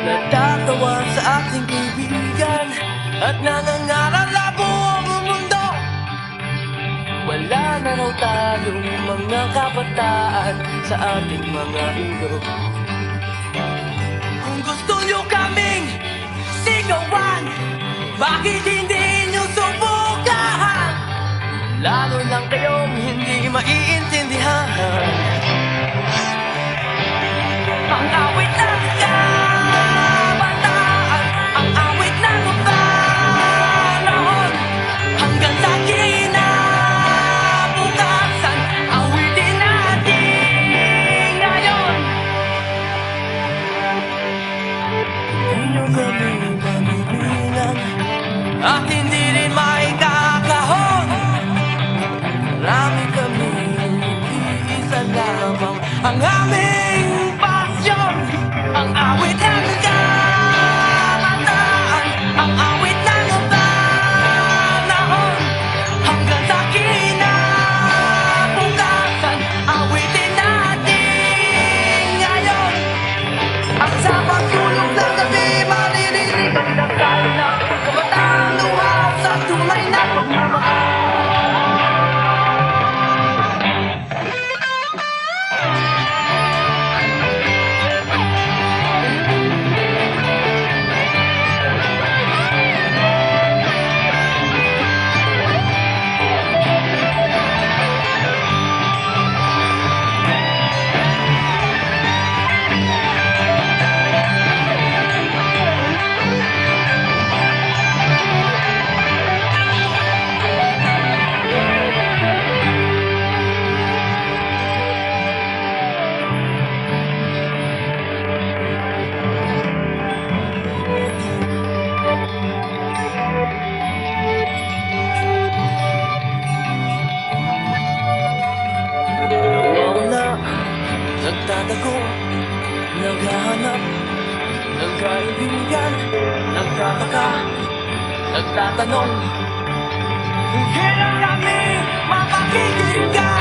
Natatawa sa ating kaibigan at nangangaralabo ang mundo. Wala na raw tayong mga kabataan sa ating mga ilo. Kung gusto nyo kaming sigawan, bakit hindi nyo subukan? Lalo lang kayong hindi maiintindihan ang awit ng kabataan, ang awit ng panahon. Hanggang sa kinabukasan, awitin natin ngayon. Hindi nyo kami mabibilang at hindi rin maikakahon. Marami kami, iisa lamang ang aming pasyon. Ang awit ng kabataan, ang awit ng panahon. Hanggang sa kinabukasan, awitin natin ngayon. At sa pagsulong ng gabi, maririnig ang dasal ng kabataan luhaw sa tunay na pagmamahal. Nagtatago, naghahanap ng kaibigan, nagtataka, nagtatanong, kailan kami mapakikinggan?